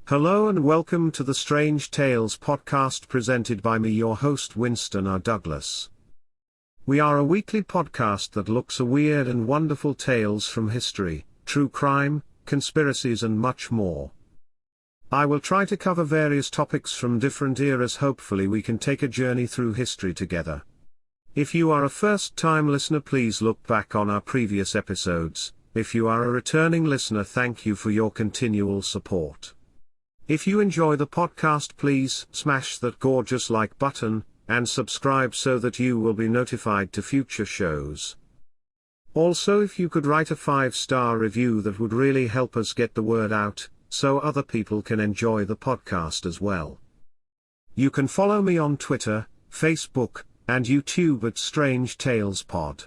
Hello and welcome to the Strange Tales podcast presented by me, your host Winston R. Douglas. We are a weekly podcast that looks at weird and wonderful tales from history, true crime, conspiracies and much more. I will try to cover various topics from different eras. Hopefully we can take a journey through history together. If you are a first-time listener, please look back on our previous episodes. If you are a returning listener, thank you for your continual support. If you enjoy the podcast, please smash that gorgeous like button, and subscribe so that you will be notified to future shows. Also, if you could write a 5-star review, that would really help us get the word out, so other people can enjoy the podcast as well. You can follow me on Twitter, Facebook, and YouTube at Strange Tales Pod.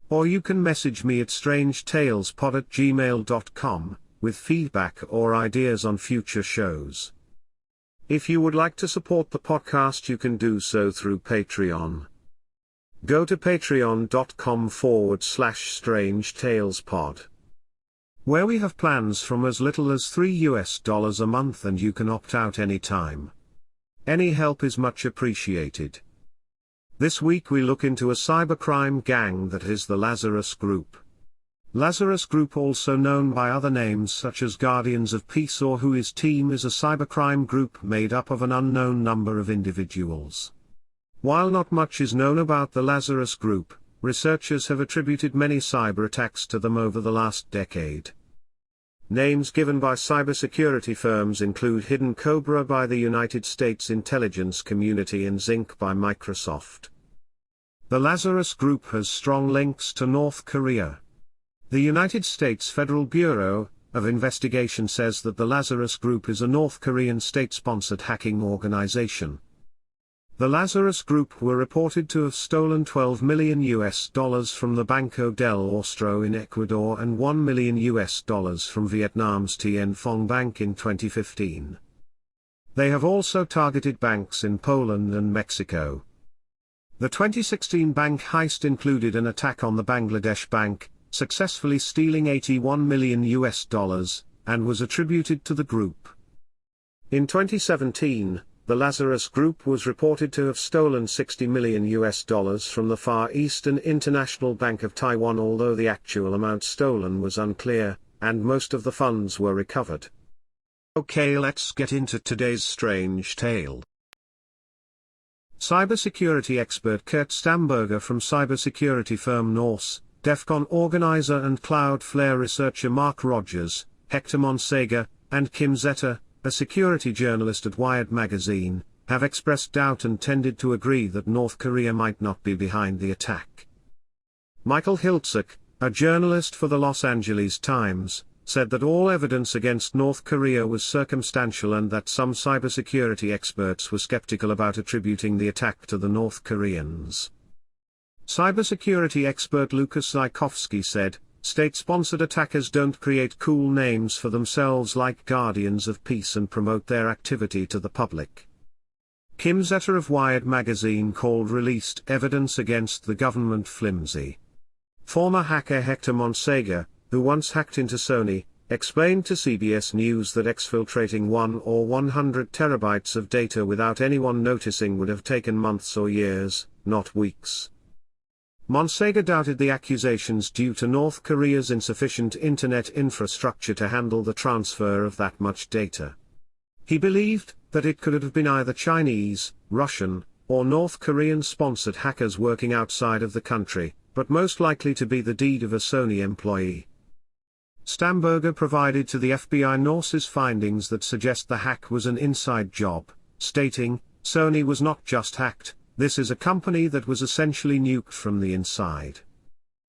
Or you can message me at strangetalespod@gmail.com, with feedback or ideas on future shows. If you would like to support the podcast, you can do so through Patreon. Go to patreon.com/strangetalespod, where we have plans from as little as $3 a month, and you can opt out anytime. Any help is much appreciated. This week we look into a cybercrime gang that is the Lazarus Group. Lazarus Group, also known by other names such as Guardians of Peace or Who Is Team, is a cybercrime group made up of an unknown number of individuals. While not much is known about the Lazarus Group, researchers have attributed many cyber attacks to them over the last decade. Names given by cybersecurity firms include Hidden Cobra by the United States intelligence community and Zinc by Microsoft. The Lazarus Group has strong links to North Korea. The United States Federal Bureau of Investigation says that the Lazarus Group is a North Korean state-sponsored hacking organization. The Lazarus Group were reported to have stolen $12 million from the Banco del Austro in Ecuador and $1 million from Vietnam's Tien Phong Bank in 2015. They have also targeted banks in Poland and Mexico. The 2016 bank heist included an attack on the Bangladesh Bank, successfully stealing $81 million, and was attributed to the group. In 2017, the Lazarus Group was reported to have stolen $60 million from the Far Eastern International Bank of Taiwan, although the actual amount stolen was unclear, and most of the funds were recovered. Okay, let's get into today's strange tale. Cybersecurity expert Kurt Stamberger from cybersecurity firm Norse, DEFCON organizer and Cloudflare researcher Mark Rogers, Hector Monsega, and Kim Zetter, a security journalist at Wired magazine, have expressed doubt and tended to agree that North Korea might not be behind the attack. Michael Hiltzik, a journalist for the Los Angeles Times, said that all evidence against North Korea was circumstantial and that some cybersecurity experts were skeptical about attributing the attack to the North Koreans. Cybersecurity expert Lucas Zykowski said, "State-sponsored attackers don't create cool names for themselves like Guardians of Peace and promote their activity to the public." Kim Zetter of Wired magazine called released evidence against the government flimsy. Former hacker Hector Monsega, who once hacked into Sony, explained to CBS News that exfiltrating 1 or 100 terabytes of data without anyone noticing would have taken months or years, not weeks. Monsega doubted the accusations due to North Korea's insufficient internet infrastructure to handle the transfer of that much data. He believed that it could have been either Chinese, Russian, or North Korean-sponsored hackers working outside of the country, but most likely to be the deed of a Sony employee. Stamberger provided to the FBI Norse's findings that suggest the hack was an inside job, stating, "Sony was not just hacked. This is a company that was essentially nuked from the inside.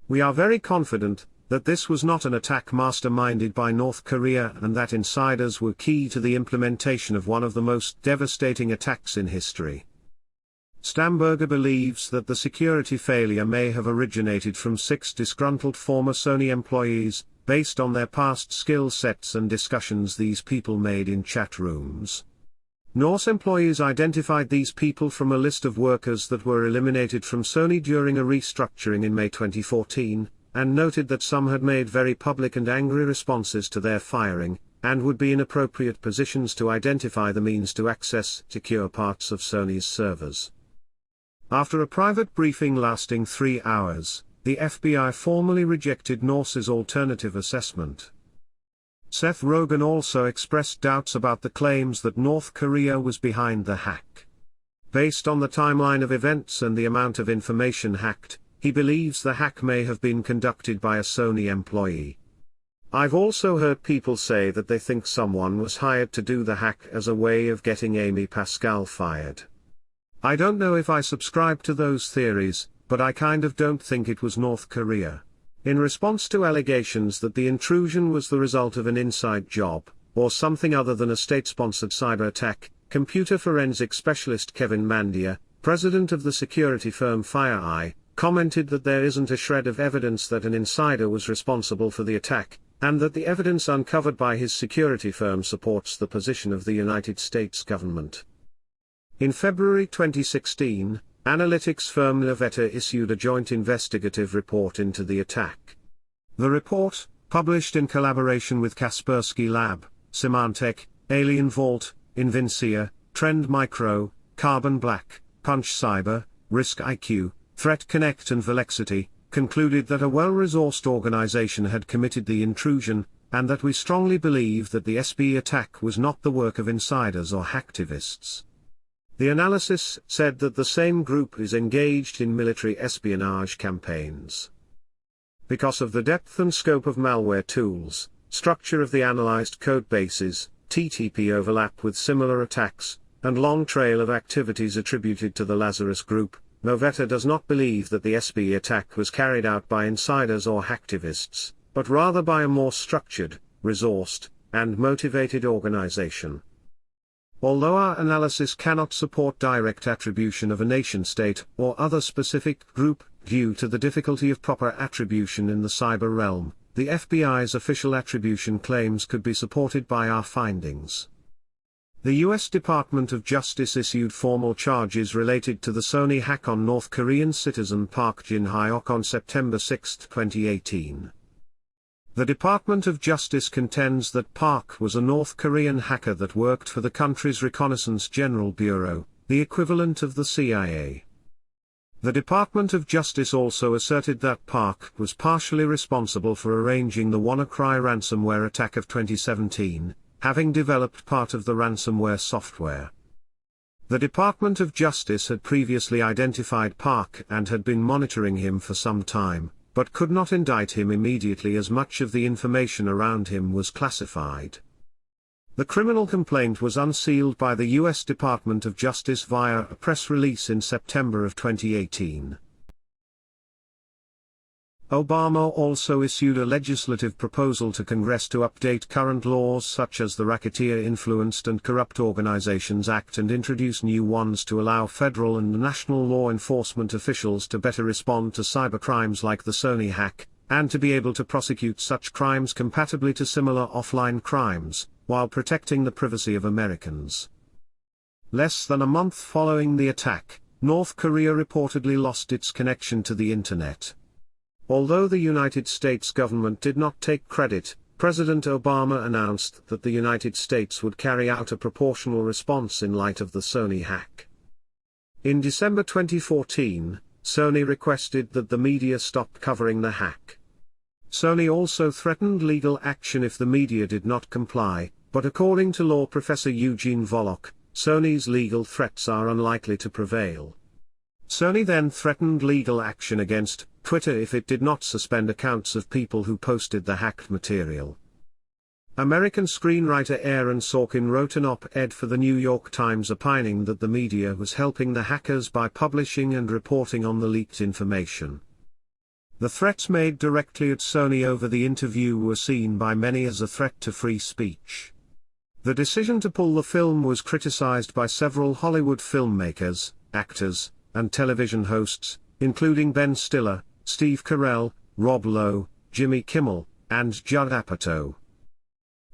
We are very confident that this was not an attack masterminded by North Korea and that insiders were key to the implementation of one of the most devastating attacks in history." Stamberger believes that the security failure may have originated from 6 disgruntled former Sony employees, based on their past skill sets and discussions these people made in chat rooms. Norse employees identified these people from a list of workers that were eliminated from Sony during a restructuring in May 2014, and noted that some had made very public and angry responses to their firing, and would be in appropriate positions to identify the means to access secure parts of Sony's servers. After a private briefing lasting 3 hours, the FBI formally rejected Norse's alternative assessment. Seth Rogen also expressed doubts about the claims that North Korea was behind the hack. Based on the timeline of events and the amount of information hacked, he believes the hack may have been conducted by a Sony employee. I've also heard people say that they think someone was hired to do the hack as a way of getting Amy Pascal fired. I don't know if I subscribe to those theories, but I kind of don't think it was North Korea. In response to allegations that the intrusion was the result of an inside job, or something other than a state-sponsored cyber attack, computer forensic specialist Kevin Mandia, president of the security firm FireEye, commented that there isn't a shred of evidence that an insider was responsible for the attack, and that the evidence uncovered by his security firm supports the position of the United States government. In February 2016, analytics firm Nevada issued a joint investigative report into the attack. The report, published in collaboration with Kaspersky Lab, Symantec, Alien Vault, Invincia, Trend Micro, Carbon Black, Punch Cyber, Risk IQ, Threat Connect and Velexity, concluded that a well-resourced organization had committed the intrusion, and that we strongly believe that the SB attack was not the work of insiders or hacktivists. The analysis said that the same group is engaged in military espionage campaigns. Because of the depth and scope of malware tools, structure of the analyzed code bases, TTP overlap with similar attacks, and long trail of activities attributed to the Lazarus group, Novetta does not believe that the SB attack was carried out by insiders or hacktivists, but rather by a more structured, resourced, and motivated organization. Although our analysis cannot support direct attribution of a nation-state or other specific group, due to the difficulty of proper attribution in the cyber realm, the FBI's official attribution claims could be supported by our findings. The U.S. Department of Justice issued formal charges related to the Sony hack on North Korean citizen Park Jin-hyok on September 6, 2018. The Department of Justice contends that Park was a North Korean hacker that worked for the country's Reconnaissance General Bureau, the equivalent of the CIA. The Department of Justice also asserted that Park was partially responsible for arranging the WannaCry ransomware attack of 2017, having developed part of the ransomware software. The Department of Justice had previously identified Park and had been monitoring him for some time, but could not indict him immediately as much of the information around him was classified. The criminal complaint was unsealed by the U.S. Department of Justice via a press release in September of 2018. Obama also issued a legislative proposal to Congress to update current laws such as the Racketeer Influenced and Corrupt Organizations Act and introduce new ones to allow federal and national law enforcement officials to better respond to cybercrimes like the Sony hack, and to be able to prosecute such crimes compatibly to similar offline crimes, while protecting the privacy of Americans. Less than a month following the attack, North Korea reportedly lost its connection to the Internet. Although the United States government did not take credit, President Obama announced that the United States would carry out a proportional response in light of the Sony hack. In December 2014, Sony requested that the media stop covering the hack. Sony also threatened legal action if the media did not comply, but according to law professor Eugene Volokh, Sony's legal threats are unlikely to prevail. Sony then threatened legal action against Twitter if it did not suspend accounts of people who posted the hacked material. American screenwriter Aaron Sorkin wrote an op-ed for the New York Times opining that the media was helping the hackers by publishing and reporting on the leaked information. The threats made directly at Sony over the interview were seen by many as a threat to free speech. The decision to pull the film was criticized by several Hollywood filmmakers, actors, and television hosts, including Ben Stiller, Steve Carell, Rob Lowe, Jimmy Kimmel, and Judd Apatow.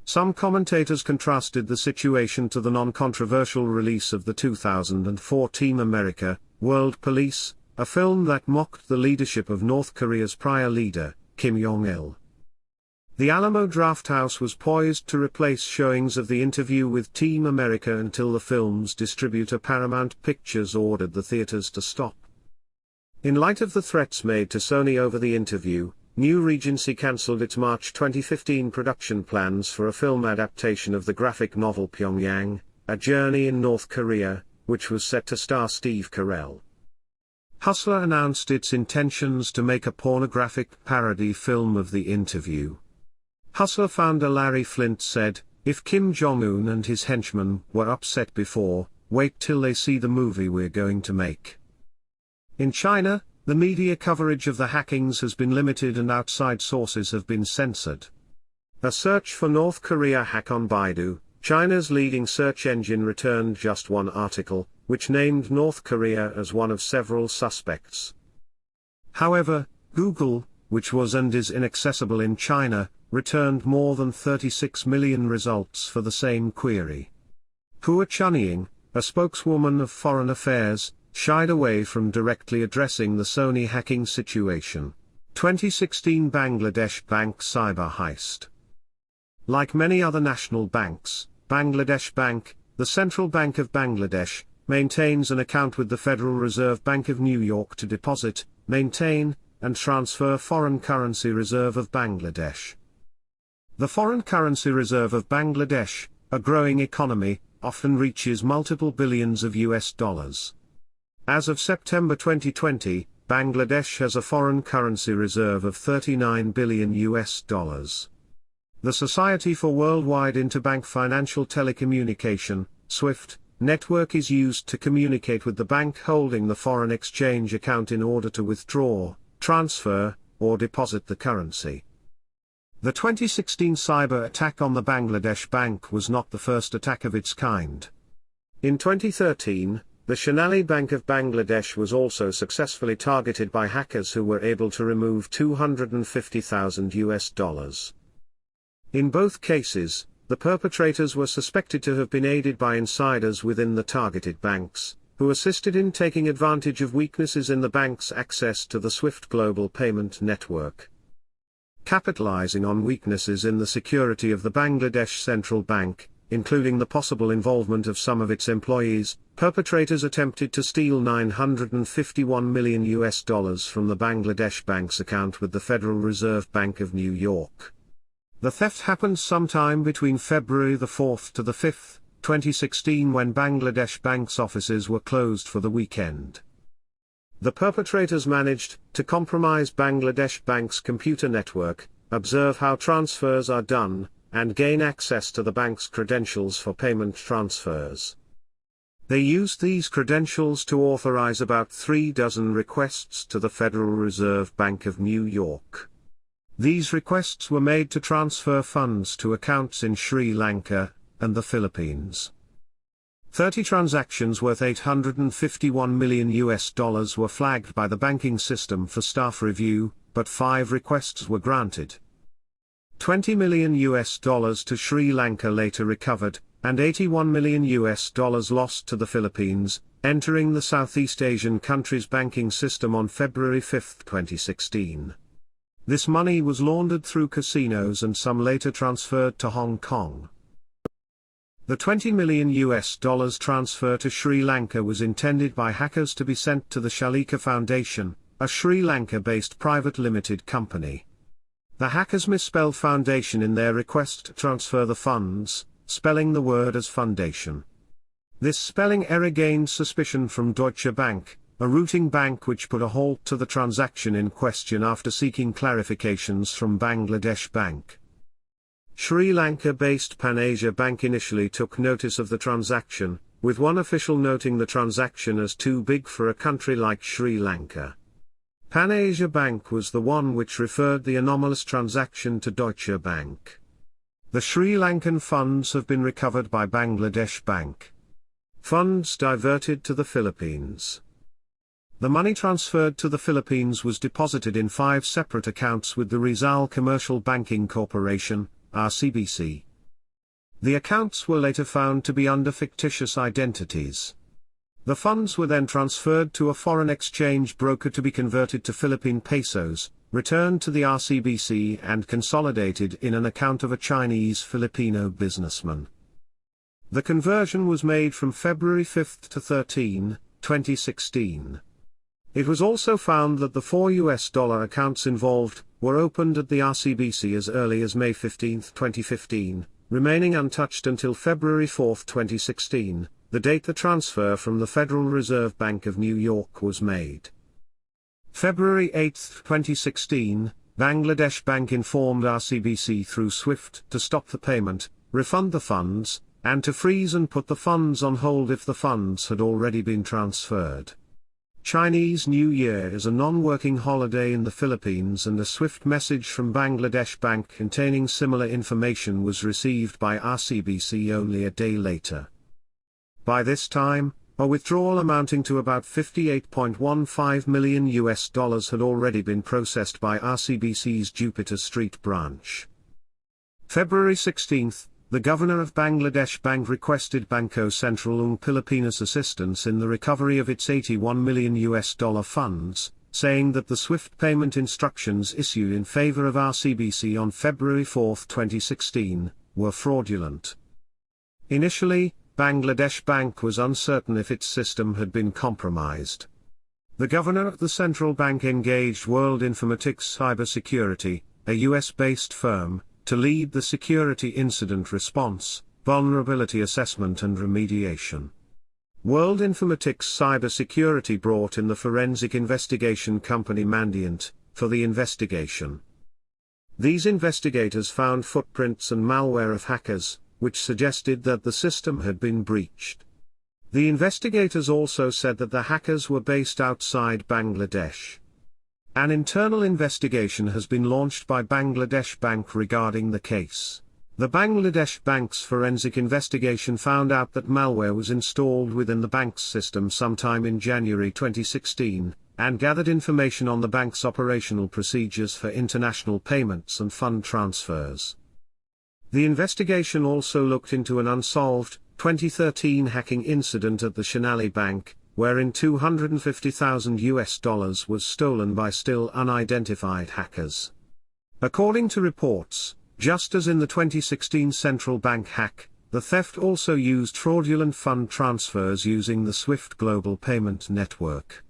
Some commentators contrasted the situation to the non-controversial release of the 2004 Team America, World Police, a film that mocked the leadership of North Korea's prior leader, Kim Jong-il. The Alamo Drafthouse was poised to replace showings of The Interview with Team America until the film's distributor Paramount Pictures ordered the theaters to stop. In light of the threats made to Sony over The Interview, New Regency cancelled its March 2015 production plans for a film adaptation of the graphic novel Pyongyang, A Journey in North Korea, which was set to star Steve Carell. Hustler announced its intentions to make a pornographic parody film of The Interview. Hustler founder Larry Flynt said, "If Kim Jong-un and his henchmen were upset before, wait till they see the movie we're going to make." In China, the media coverage of the hackings has been limited and outside sources have been censored. A search for North Korea hack on Baidu, China's leading search engine, returned just one article, which named North Korea as one of several suspects. However, Google, which was and is inaccessible in China, returned more than 36 million results for the same query. Hua Chunying, a spokeswoman of Foreign Affairs, shied away from directly addressing the Sony hacking situation. 2016 Bangladesh Bank cyber heist. Like many other national banks, Bangladesh Bank, the Central Bank of Bangladesh, maintains an account with the Federal Reserve Bank of New York to deposit, maintain, and transfer foreign currency reserve of Bangladesh. The foreign currency reserve of Bangladesh, a growing economy, often reaches multiple billions of US dollars. As of September 2020, Bangladesh has a foreign currency reserve of 39 billion US dollars. The Society for Worldwide Interbank Financial Telecommunication, SWIFT, network is used to communicate with the bank holding the foreign exchange account in order to withdraw, transfer, or deposit the currency. The 2016 cyber attack on the Bangladesh Bank was not the first attack of its kind. In 2013, the Sonali Bank of Bangladesh was also successfully targeted by hackers who were able to remove $250,000 US. In both cases, the perpetrators were suspected to have been aided by insiders within the targeted banks, who assisted in taking advantage of weaknesses in the bank's access to the SWIFT global payment network. Capitalizing on weaknesses in the security of the Bangladesh Central Bank, including the possible involvement of some of its employees, perpetrators attempted to steal $951 million US from the Bangladesh Bank's account with the Federal Reserve Bank of New York. The theft happened sometime between February the 4th to the 5th, 2016, when Bangladesh Bank's offices were closed for the weekend. The perpetrators managed to compromise Bangladesh Bank's computer network, observe how transfers are done, and gain access to the bank's credentials for payment transfers. They used these credentials to authorize about 36 requests to the Federal Reserve Bank of New York. These requests were made to transfer funds to accounts in Sri Lanka and the Philippines. 30 transactions worth $851 million US were flagged by the banking system for staff review, but 5 requests were granted. $20 million US to Sri Lanka later recovered, and $81 million US lost to the Philippines, entering the Southeast Asian country's banking system on February 5, 2016. This money was laundered through casinos and some later transferred to Hong Kong. The $20 million US transfer to Sri Lanka was intended by hackers to be sent to the Shalika Foundation, a Sri Lanka-based private limited company. The hackers misspelled foundation in their request to transfer the funds, spelling the word as foundation. This spelling error gained suspicion from Deutsche Bank, a routing bank, which put a halt to the transaction in question after seeking clarifications from Bangladesh Bank. Sri Lanka-based PanAsia Bank initially took notice of the transaction, with one official noting the transaction as too big for a country like Sri Lanka. PanAsia Bank was the one which referred the anomalous transaction to Deutsche Bank. The Sri Lankan funds have been recovered by Bangladesh Bank. Funds diverted to the Philippines. The money transferred to the Philippines was deposited in 5 separate accounts with the Rizal Commercial Banking Corporation, RCBC. The accounts were later found to be under fictitious identities. The funds were then transferred to a foreign exchange broker to be converted to Philippine pesos, returned to the RCBC and consolidated in an account of a Chinese-Filipino businessman. The conversion was made from February 5 to 13, 2016. It was also found that the $4 accounts involved were opened at the RCBC as early as May 15, 2015, remaining untouched until February 4, 2016, the date the transfer from the Federal Reserve Bank of New York was made. February 8, 2016, Bangladesh Bank informed RCBC through SWIFT to stop the payment, refund the funds, and to freeze and put the funds on hold if the funds had already been transferred. Chinese New Year is a non-working holiday in the Philippines, and a SWIFT message from Bangladesh Bank containing similar information was received by RCBC only a day later. By this time, a withdrawal amounting to about $58.15 million had already been processed by RCBC's Jupiter Street branch. February 16, the governor of Bangladesh Bank requested Bangko Sentral ng Pilipinas assistance in the recovery of its $81 million funds, saying that the SWIFT payment instructions issued in favor of RCBC on February 4, 2016, were fraudulent. Initially, Bangladesh Bank was uncertain if its system had been compromised. The governor of the central bank engaged World Informatics Cybersecurity, a US-based firm, to lead the security incident response, vulnerability assessment and remediation. World Informatics Cybersecurity brought in the forensic investigation company Mandiant for the investigation. These investigators found footprints and malware of hackers, which suggested that the system had been breached. The investigators also said that the hackers were based outside Bangladesh. An internal investigation has been launched by Bangladesh Bank regarding the case. The Bangladesh Bank's forensic investigation found out that malware was installed within the bank's system sometime in January 2016, and gathered information on the bank's operational procedures for international payments and fund transfers. The investigation also looked into an unsolved 2013 hacking incident at the Shanali Bank, wherein $250,000 was stolen by still unidentified hackers. According to reports, just as in the 2016 central bank hack, the theft also used fraudulent fund transfers using the SWIFT global payment network.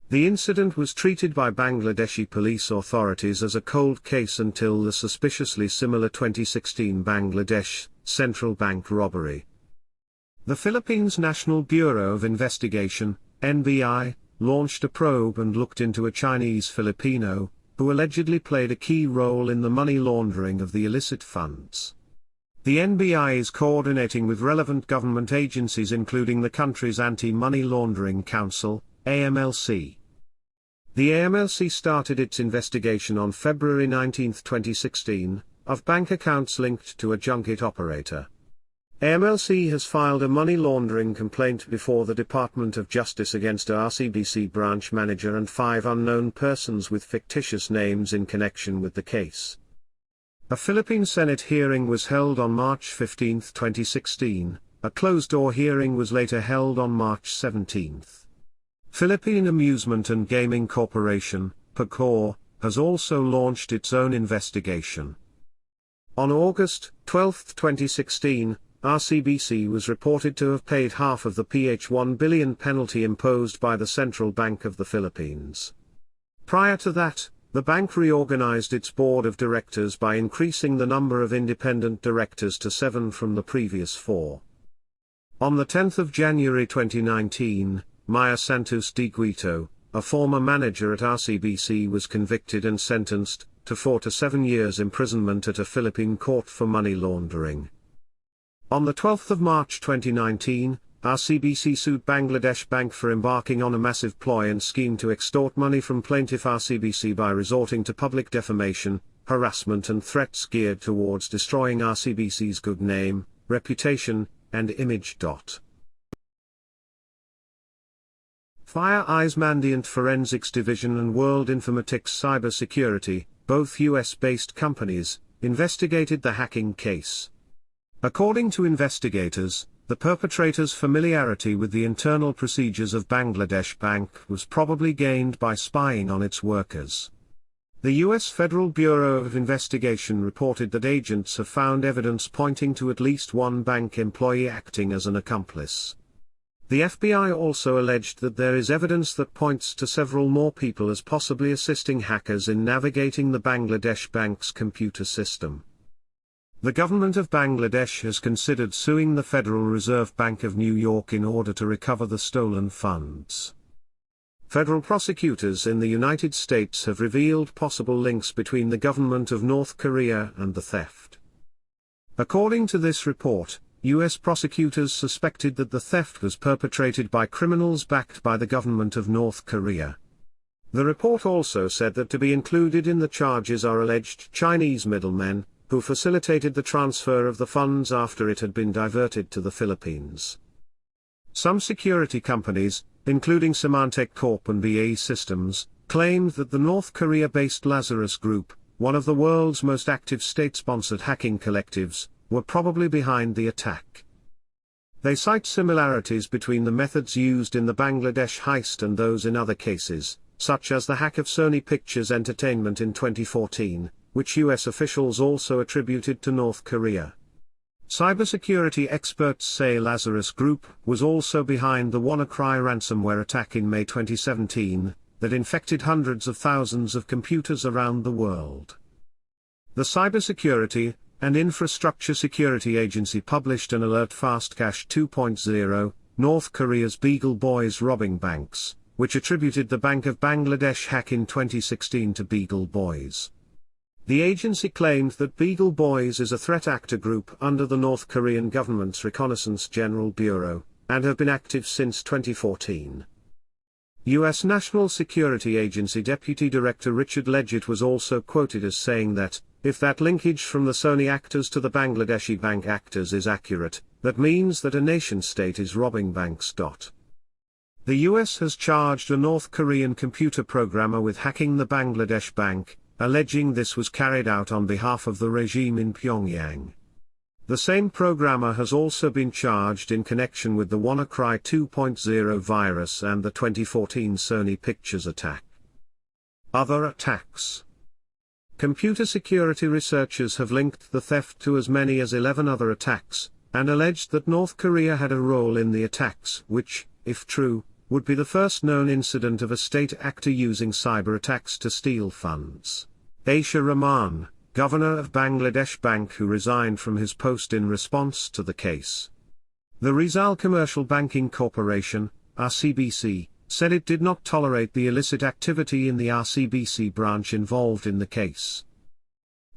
The incident was treated by Bangladeshi police authorities as a cold case until the suspiciously similar 2016 Bangladesh central bank robbery. The Philippines National Bureau of Investigation, NBI, launched a probe and looked into a Chinese Filipino, who allegedly played a key role in the money laundering of the illicit funds. The NBI is coordinating with relevant government agencies including the country's Anti-Money Laundering Council, AMLC. The AMLC started its investigation on February 19, 2016, of bank accounts linked to a junket operator. AMLC has filed a money laundering complaint before the Department of Justice against a RCBC branch manager and 5 unknown persons with fictitious names in connection with the case. A Philippine Senate hearing was held on March 15, 2016, a closed-door hearing was later held on March 17. Philippine Amusement and Gaming Corporation, PAGCOR, has also launched its own investigation. On August 12, 2016, RCBC was reported to have paid half of the $1 billion penalty imposed by the Central Bank of the Philippines. Prior to that, the bank reorganized its board of directors by increasing the number of independent directors to 7 from the previous 4. On the 10th of January 2019, Maya Santos de Guito, a former manager at RCBC, was convicted and sentenced to 4 to 7 years imprisonment at a Philippine court for money laundering. On the 12th of March 2019, RCBC sued Bangladesh Bank for embarking on a massive ploy and scheme to extort money from plaintiff RCBC by resorting to public defamation, harassment and threats geared towards destroying RCBC's good name, reputation, and image. FireEye's Mandiant Forensics Division and World Informatics Cybersecurity, both US-based companies, investigated the hacking case. According to investigators, the perpetrator's familiarity with the internal procedures of Bangladesh Bank was probably gained by spying on its workers. The U.S. Federal Bureau of Investigation reported that agents have found evidence pointing to at least one bank employee acting as an accomplice. The FBI also alleged that there is evidence that points to several more people as possibly assisting hackers in navigating the Bangladesh bank's computer system. The government of Bangladesh has considered suing the Federal Reserve Bank of New York in order to recover the stolen funds. Federal prosecutors in the United States have revealed possible links between the government of North Korea and the theft. According to this report, U.S. prosecutors suspected that the theft was perpetrated by criminals backed by the government of North Korea. The report also said that to be included in the charges are alleged Chinese middlemen, who facilitated the transfer of the funds after it had been diverted to the Philippines. Some security companies, including Symantec Corp and BAE Systems, claimed that the North Korea-based Lazarus Group, one of the world's most active state-sponsored hacking collectives, were probably behind the attack. They cite similarities between the methods used in the Bangladesh heist and those in other cases, such as the hack of Sony Pictures Entertainment in 2014, which U.S. officials also attributed to North Korea. Cybersecurity experts say Lazarus Group was also behind the WannaCry ransomware attack in May 2017, that infected hundreds of thousands of computers around the world. The Cybersecurity and Infrastructure Security Agency published an alert Fastcash 2.0, North Korea's Beagle Boys robbing banks, which attributed the Bank of Bangladesh hack in 2016 to Beagle Boys. The agency claimed that Beagle Boys is a threat actor group under the North Korean government's Reconnaissance General Bureau, and have been active since 2014. U.S. National Security Agency Deputy Director Richard Leggett was also quoted as saying that, if that linkage from the Sony actors to the Bangladeshi bank actors is accurate, that means that a nation-state is robbing banks. The U.S. has charged a North Korean computer programmer with hacking the Bangladesh bank, alleging this was carried out on behalf of the regime in Pyongyang. The same programmer has also been charged in connection with the WannaCry 2.0 virus and the 2014 Sony Pictures attack. Other attacks. Computer security researchers have linked the theft to as many as 11 other attacks, and alleged that North Korea had a role in the attacks, which, if true, would be the first known incident of a state actor using cyber attacks to steal funds. Aisha Rahman, governor of Bangladesh Bank, who resigned from his post in response to the case. The Rizal Commercial Banking Corporation, RCBC, said it did not tolerate the illicit activity in the RCBC branch involved in the case.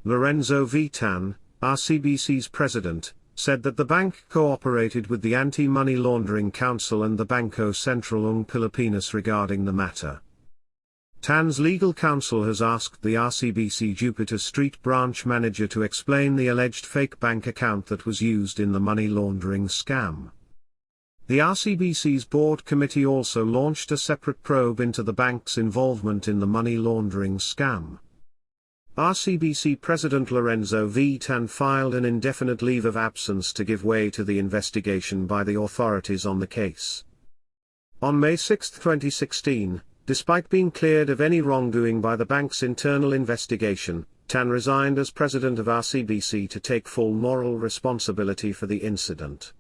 Lorenzo Vitan, RCBC's president, said that the bank cooperated with the Anti-Money Laundering Council and the Banco Central ng Pilipinas regarding the matter. TAN's legal counsel has asked the RCBC Jupiter Street branch manager to explain the alleged fake bank account that was used in the money laundering scam. The RCBC's board committee also launched a separate probe into the bank's involvement in the money laundering scam. RCBC President Lorenzo Vitan filed an indefinite leave of absence to give way to the investigation by the authorities on the case. On May 6, 2016, despite being cleared of any wrongdoing by the bank's internal investigation, Tan resigned as president of RCBC to take full moral responsibility for the incident.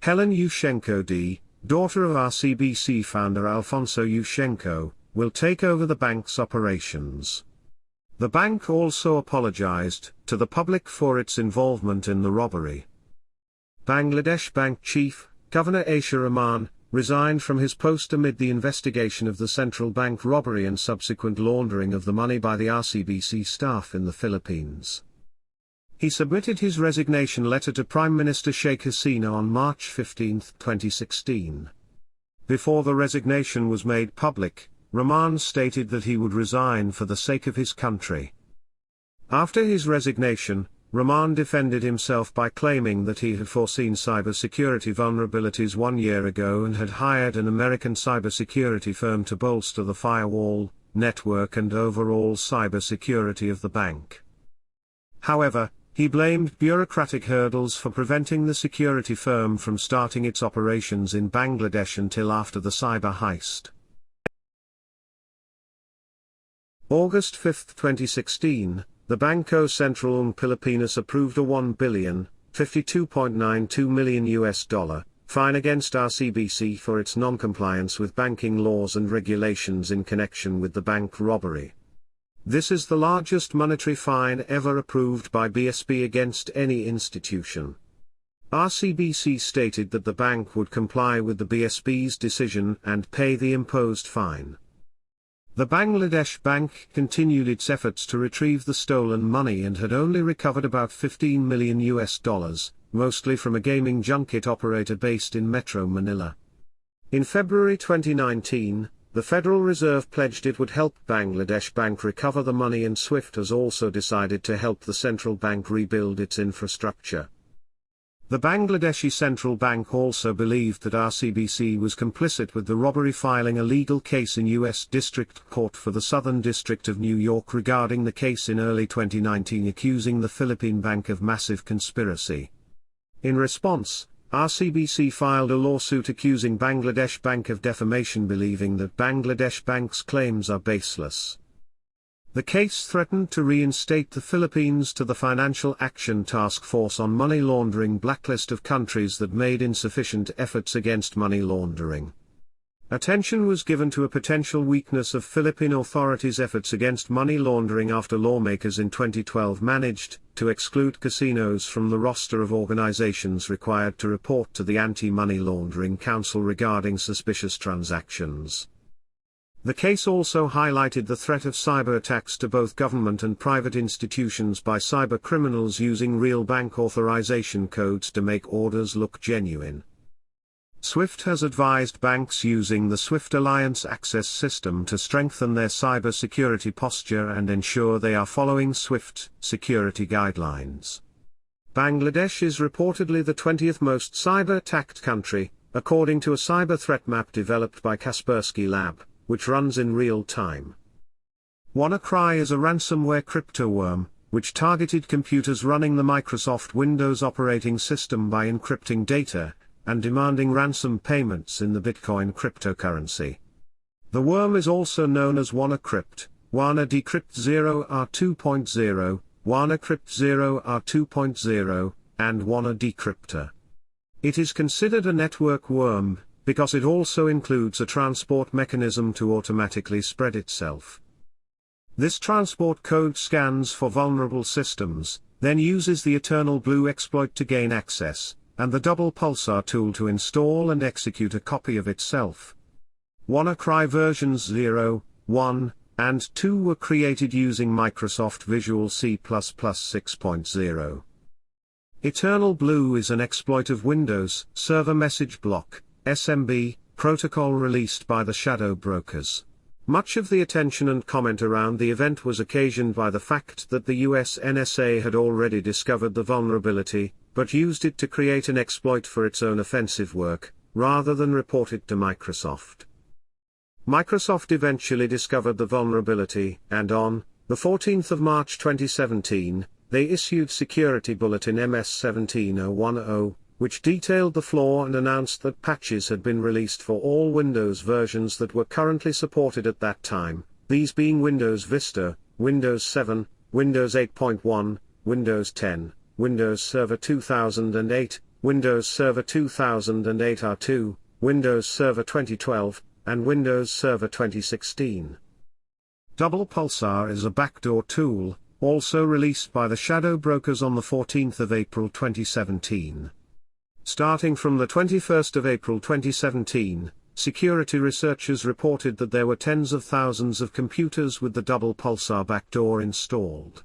Helen Yushchenko D., daughter of RCBC founder Alfonso Yushchenko, will take over the bank's operations. The bank also apologized to the public for its involvement in the robbery. Bangladesh Bank Chief, Governor Aisha Rahman, resigned from his post amid the investigation of the central bank robbery and subsequent laundering of the money by the RCBC staff in the Philippines. He submitted his resignation letter to Prime Minister Sheikh Hasina on March 15, 2016. Before the resignation was made public, Rahman stated that he would resign for the sake of his country. After his resignation, Rahman defended himself by claiming that he had foreseen cybersecurity vulnerabilities 1 year ago and had hired an American cybersecurity firm to bolster the firewall, network and overall cybersecurity of the bank. However, he blamed bureaucratic hurdles for preventing the security firm from starting its operations in Bangladesh until after the cyber heist. August 5, 2016, the Bangko Sentral ng Pilipinas approved a $1 billion, $52.92 million fine against RCBC for its non-compliance with banking laws and regulations in connection with the bank robbery. This is the largest monetary fine ever approved by BSP against any institution. RCBC stated that the bank would comply with the BSP's decision and pay the imposed fine. The Bangladesh Bank continued its efforts to retrieve the stolen money and had only recovered about $15 million, mostly from a gaming junket operator based in Metro Manila. In February 2019, the Federal Reserve pledged it would help Bangladesh Bank recover the money, and SWIFT has also decided to help the central bank rebuild its infrastructure. The Bangladeshi Central Bank also believed that RCBC was complicit with the robbery, filing a legal case in U.S. District Court for the Southern District of New York regarding the case in early 2019, accusing the Philippine bank of massive conspiracy. In response, RCBC filed a lawsuit accusing Bangladesh Bank of defamation, believing that Bangladesh Bank's claims are baseless. The case threatened to reinstate the Philippines to the Financial Action Task Force on Money Laundering blacklist of countries that made insufficient efforts against money laundering. Attention was given to a potential weakness of Philippine authorities' efforts against money laundering after lawmakers in 2012 managed to exclude casinos from the roster of organizations required to report to the Anti-Money Laundering Council regarding suspicious transactions. The case also highlighted the threat of cyber attacks to both government and private institutions by cyber criminals using real bank authorization codes to make orders look genuine. SWIFT has advised banks using the SWIFT Alliance Access System to strengthen their cyber security posture and ensure they are following SWIFT security guidelines. Bangladesh is reportedly the 20th most cyber-attacked country, according to a cyber threat map developed by Kaspersky Lab, which runs in real time. WannaCry is a ransomware crypto worm, which targeted computers running the Microsoft Windows operating system by encrypting data and demanding ransom payments in the Bitcoin cryptocurrency. The worm is also known as WannaCrypt, WannaDecrypt 0R2.0, WannaCrypt 0R2.0, and WannaDecryptor. It is considered a network worm because it also includes a transport mechanism to automatically spread itself. This transport code scans for vulnerable systems, then uses the Eternal Blue exploit to gain access, and the double pulsar tool to install and execute a copy of itself. WannaCry versions 0, 1, and 2 were created using Microsoft Visual C++ 6.0. Eternal Blue is an exploit of Windows Server Message Block (SMB) protocol released by the shadow brokers. Much of the attention and comment around the event was occasioned by the fact that the US NSA had already discovered the vulnerability, but used it to create an exploit for its own offensive work, rather than report it to Microsoft. Microsoft eventually discovered the vulnerability, and on the 14th of March 2017, they issued Security Bulletin MS-17010, which detailed the flaw and announced that patches had been released for all Windows versions that were currently supported at that time, these being Windows Vista, Windows 7, Windows 8.1, Windows 10, Windows Server 2008, Windows Server 2008 R2, Windows Server 2012, and Windows Server 2016. Double Pulsar is a backdoor tool, also released by the shadow brokers on the 14th of April 2017. Starting from the 21st of April 2017, security researchers reported that there were tens of thousands of computers with the double pulsar backdoor installed.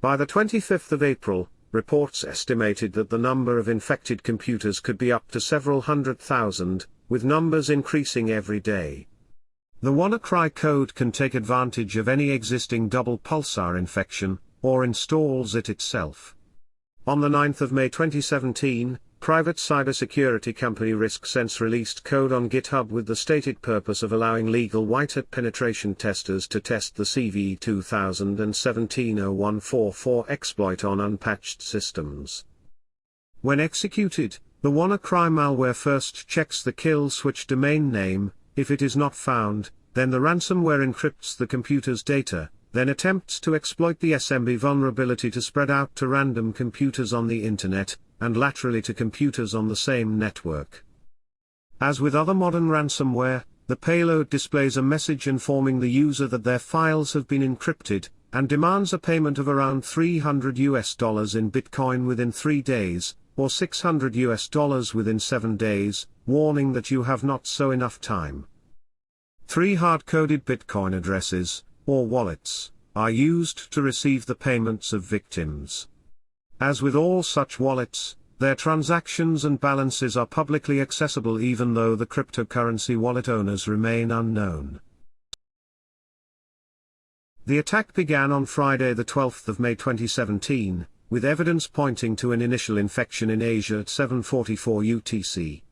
By the 25th of April, reports estimated that the number of infected computers could be up to several 100,000, with numbers increasing every day. The WannaCry code can take advantage of any existing double pulsar infection, or installs it itself. On the 9th of May 2017, private cybersecurity company RiskSense released code on GitHub with the stated purpose of allowing legal white hat penetration testers to test the CVE 2017-0144 exploit on unpatched systems. When executed, the WannaCry malware first checks the kill switch domain name. If it is not found, then the ransomware encrypts the computer's data, then attempts to exploit the SMB vulnerability to spread out to random computers on the internet, and laterally to computers on the same network. As with other modern ransomware, the payload displays a message informing the user that their files have been encrypted, and demands a payment of around $300 in Bitcoin within 3 days, or $600 within 7 days, warning that you have not so enough time. 3 hard-coded Bitcoin addresses, or wallets, are used to receive the payments of victims. As with all such wallets, their transactions and balances are publicly accessible even though the cryptocurrency wallet owners remain unknown. The attack began on Friday the 12th of May 2017, with evidence pointing to an initial infection in Asia at 7:44 UTC.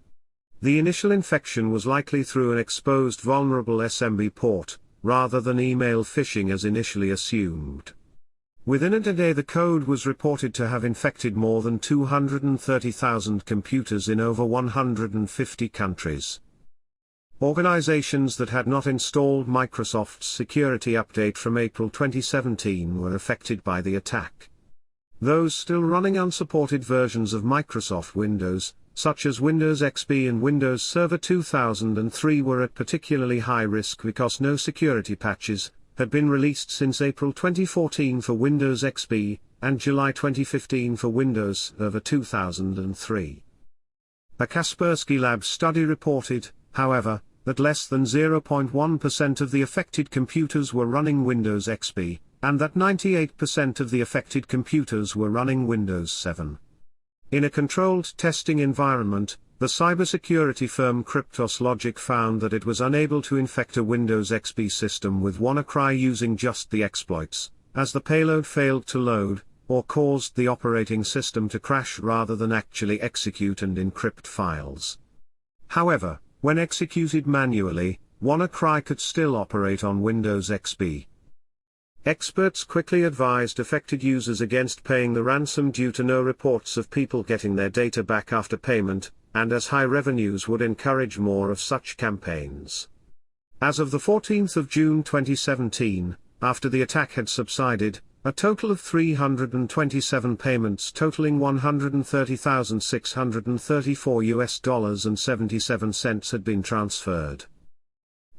The initial infection was likely through an exposed vulnerable SMB port, rather than email phishing as initially assumed. Within a day the code was reported to have infected more than 230,000 computers in over 150 countries. Organizations that had not installed Microsoft's security update from April 2017 were affected by the attack. Those still running unsupported versions of Microsoft Windows, such as Windows XP and Windows Server 2003, were at particularly high risk because no security patches had been released since April 2014 for Windows XP, and July 2015 for Windows Server 2003. A Kaspersky Labs study reported, however, that less than 0.1% of the affected computers were running Windows XP, and that 98% of the affected computers were running Windows 7. In a controlled testing environment, the cybersecurity firm Cryptos Logic found that it was unable to infect a Windows XP system with WannaCry using just the exploits, as the payload failed to load, or caused the operating system to crash rather than actually execute and encrypt files. However, when executed manually, WannaCry could still operate on Windows XP. Experts quickly advised affected users against paying the ransom due to no reports of people getting their data back after payment, and as high revenues would encourage more of such campaigns. As of the 14th of June 2017, after the attack had subsided, a total of 327 payments totaling $130,634 and 77 cents had been transferred.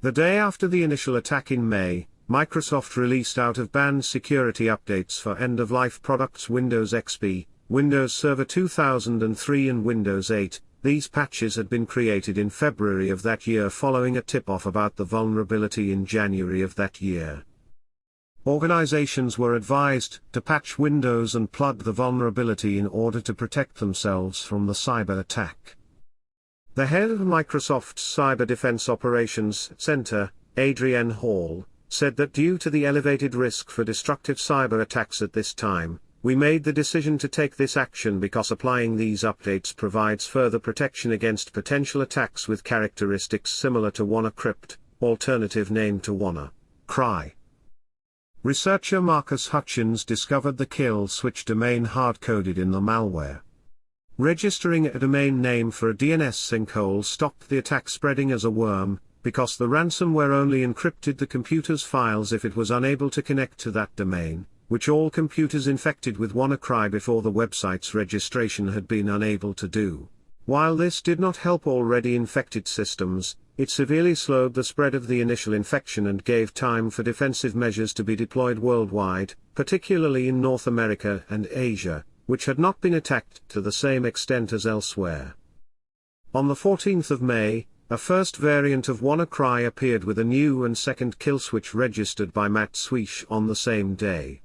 The day after the initial attack in May, Microsoft released out-of-band security updates for end-of-life products Windows XP, Windows Server 2003 and Windows 8. These patches had been created in February of that year following a tip-off about the vulnerability in January of that year. Organizations were advised to patch Windows and plug the vulnerability in order to protect themselves from the cyber attack. The head of Microsoft's Cyber Defense Operations Center, Adrienne Hall, said that due to the elevated risk for destructive cyber attacks at this time, we made the decision to take this action because applying these updates provides further protection against potential attacks with characteristics similar to WannaCrypt, alternative name to WannaCry. Researcher Marcus Hutchins discovered the kill switch domain hard-coded in the malware. Registering a domain name for a DNS sinkhole stopped the attack spreading as a worm, because the ransomware only encrypted the computer's files if it was unable to connect to that domain, which all computers infected with WannaCry before the website's registration had been unable to do. While this did not help already infected systems, it severely slowed the spread of the initial infection and gave time for defensive measures to be deployed worldwide, particularly in North America and Asia, which had not been attacked to the same extent as elsewhere. On the 14th of May, a first variant of WannaCry appeared with a new and second kill switch registered by Matt Swish on the same day.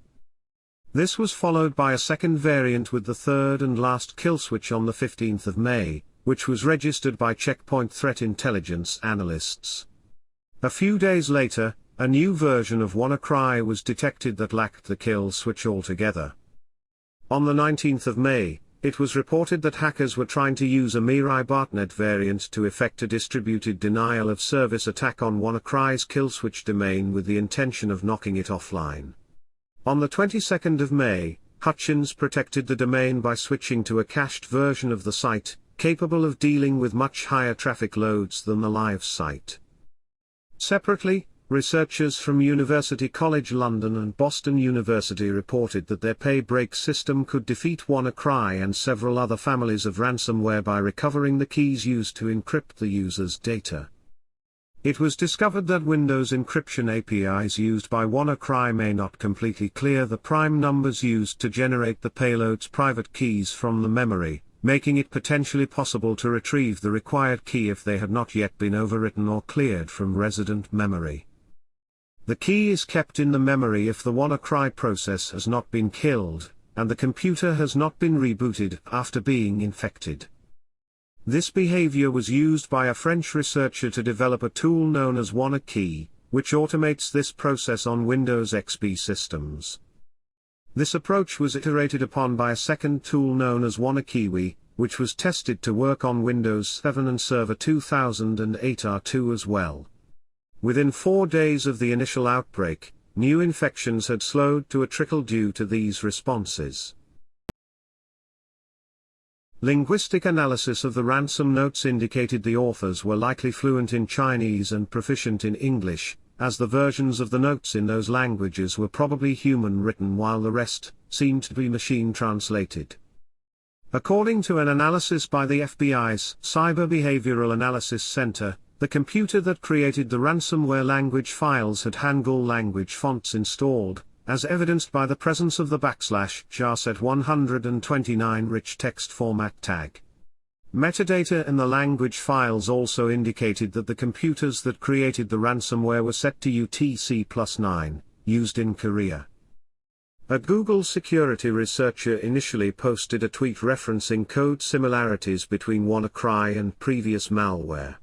This was followed by a second variant with the third and last kill switch on the 15th of May, which was registered by Checkpoint Threat Intelligence analysts. A few days later, a new version of WannaCry was detected that lacked the kill switch altogether. On the 19th of May, it was reported that hackers were trying to use a Mirai botnet variant to effect a distributed denial of service attack on WannaCry's kill switch domain with the intention of knocking it offline. On the 22nd of May, Hutchins protected the domain by switching to a cached version of the site, capable of dealing with much higher traffic loads than the live site. Separately, Researchers from University College London and Boston University reported that their pay-break system could defeat WannaCry and several other families of ransomware by recovering the keys used to encrypt the user's data. It was discovered that Windows encryption APIs used by WannaCry may not completely clear the prime numbers used to generate the payload's private keys from the memory, making it potentially possible to retrieve the required key if they had not yet been overwritten or cleared from resident memory. The key is kept in the memory if the WannaCry process has not been killed, and the computer has not been rebooted after being infected. This behavior was used by a French researcher to develop a tool known as WannaKey, which automates this process on Windows XP systems. This approach was iterated upon by a second tool known as WannaKiwi, which was tested to work on Windows 7 and Server 2008 R2 as well. Within 4 days of the initial outbreak, new infections had slowed to a trickle due to these responses. Linguistic analysis of the ransom notes indicated the authors were likely fluent in Chinese and proficient in English, as the versions of the notes in those languages were probably human-written while the rest seemed to be machine-translated. According to an analysis by the FBI's Cyber Behavioral Analysis Center, the computer that created the ransomware language files had Hangul language fonts installed, as evidenced by the presence of the /JARSET129 rich text format tag. Metadata in the language files also indicated that the computers that created the ransomware were set to UTC+9, used in Korea. A Google security researcher initially posted a tweet referencing code similarities between WannaCry and previous malware.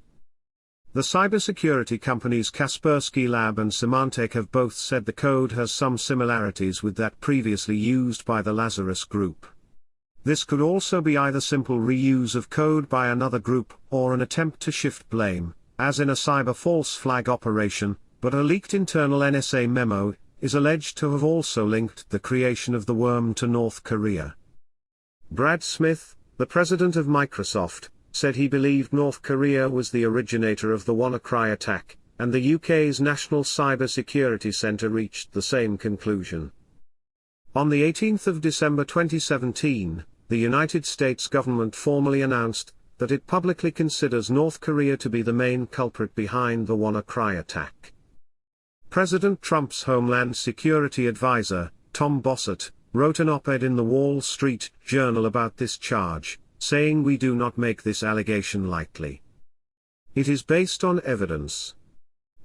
The cybersecurity companies Kaspersky Lab and Symantec have both said the code has some similarities with that previously used by the Lazarus group. This could also be either simple reuse of code by another group, or an attempt to shift blame, as in a cyber false flag operation, but a leaked internal NSA memo is alleged to have also linked the creation of the worm to North Korea. Brad Smith, the president of Microsoft, said he believed North Korea was the originator of the WannaCry attack, and the UK's National Cyber Security Centre reached the same conclusion. On the 18th of December 2017, the United States government formally announced that it publicly considers North Korea to be the main culprit behind the WannaCry attack. President Trump's Homeland Security advisor, Tom Bossert, wrote an op-ed in the Wall Street Journal about this charge, saying we do not make this allegation lightly. It is based on evidence.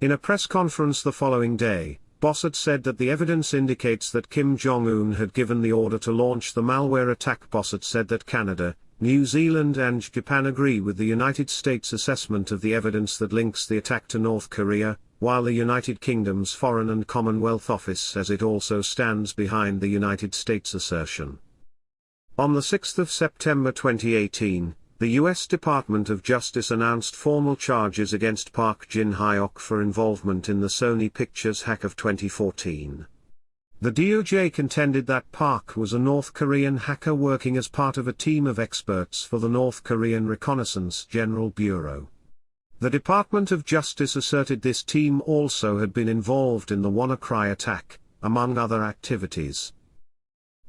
In a press conference the following day, Bossert said that the evidence indicates that Kim Jong-un had given the order to launch the malware attack. Bossert said that Canada, New Zealand and Japan agree with the United States' assessment of the evidence that links the attack to North Korea, while the United Kingdom's Foreign and Commonwealth Office says it also stands behind the United States' assertion. On the 6th of September 2018, the U.S. Department of Justice announced formal charges against Park Jin-hyok for involvement in the Sony Pictures hack of 2014. The DOJ contended that Park was a North Korean hacker working as part of a team of experts for the North Korean Reconnaissance General Bureau. The Department of Justice asserted this team also had been involved in the WannaCry attack, among other activities.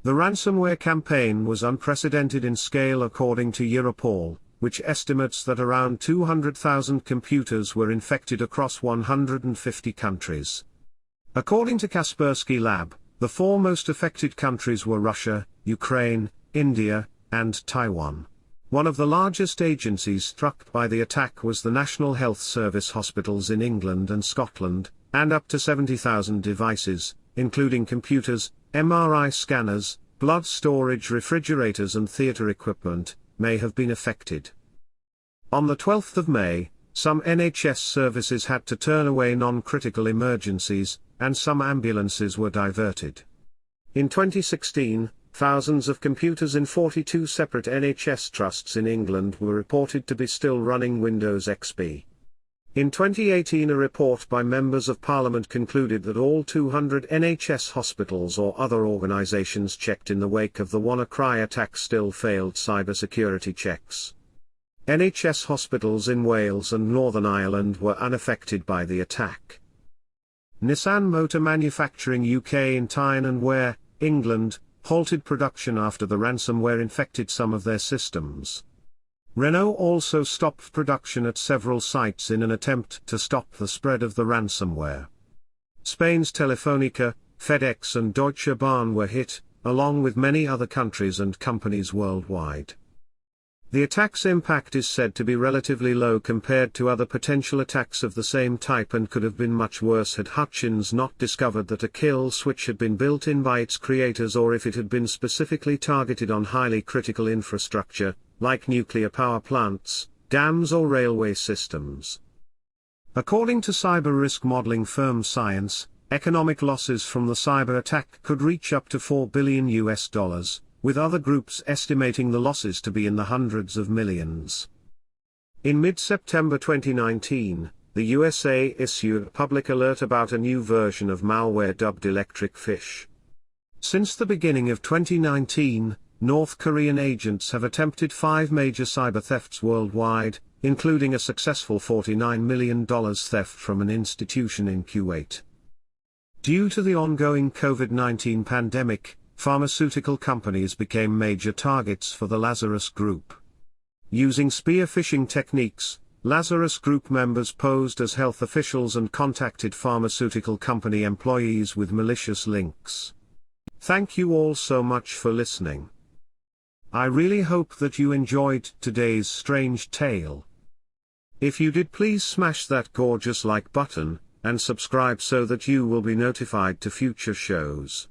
The ransomware campaign was unprecedented in scale according to Europol, which estimates that around 200,000 computers were infected across 150 countries. According to Kaspersky Lab, the 4 most affected countries were Russia, Ukraine, India, and Taiwan. One of the largest agencies struck by the attack was the National Health Service hospitals in England and Scotland, and up to 70,000 devices, including computers, MRI scanners, blood storage refrigerators and theatre equipment, may have been affected. On the 12th of May, some NHS services had to turn away non-critical emergencies, and some ambulances were diverted. In 2016, thousands of computers in 42 separate NHS trusts in England were reported to be still running Windows XP. In 2018 a report by members of Parliament concluded that all 200 NHS hospitals or other organisations checked in the wake of the WannaCry attack still failed cybersecurity checks. NHS hospitals in Wales and Northern Ireland were unaffected by the attack. Nissan Motor Manufacturing UK in Tyne and Wear, England, halted production after the ransomware infected some of their systems. Renault also stopped production at several sites in an attempt to stop the spread of the ransomware. Spain's Telefónica, FedEx and Deutsche Bahn were hit, along with many other countries and companies worldwide. The attack's impact is said to be relatively low compared to other potential attacks of the same type and could have been much worse had Hutchins not discovered that a kill switch had been built in by its creators, or if it had been specifically targeted on highly critical infrastructure, like nuclear power plants, dams or railway systems. According to cyber risk modeling firm Science, economic losses from the cyber attack could reach up to $4 billion, with other groups estimating the losses to be in the hundreds of millions. In mid-September 2019, the USA issued a public alert about a new version of malware dubbed Electric Fish. Since the beginning of 2019, North Korean agents have attempted 5 major cyber thefts worldwide, including a successful $49 million theft from an institution in Kuwait. Due to the ongoing COVID-19 pandemic, pharmaceutical companies became major targets for the Lazarus Group. Using spear phishing techniques, Lazarus Group members posed as health officials and contacted pharmaceutical company employees with malicious links. Thank you all so much for listening. I really hope that you enjoyed today's strange tale. If you did, please smash that gorgeous like button, and subscribe so that you will be notified to future shows.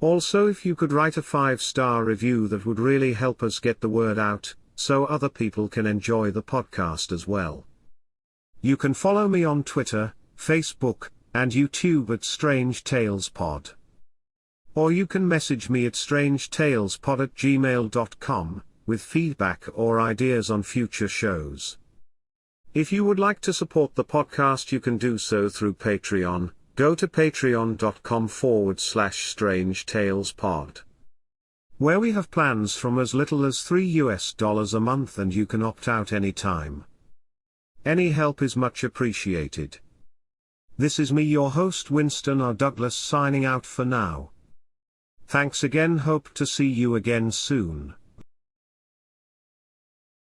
Also, if you could write a 5-star review, that would really help us get the word out, so other people can enjoy the podcast as well. You can follow me on Twitter, Facebook, and YouTube at Strange Tales Pod. Or you can message me at strangetalespod@gmail.com, with feedback or ideas on future shows. If you would like to support the podcast, you can do so through Patreon. Go to patreon.com/strangetalespod, where we have plans from as little as $3 a month, and you can opt out anytime. Any help is much appreciated. This is me, your host Winston R. Douglas, signing out for now. Thanks again, hope to see you again soon.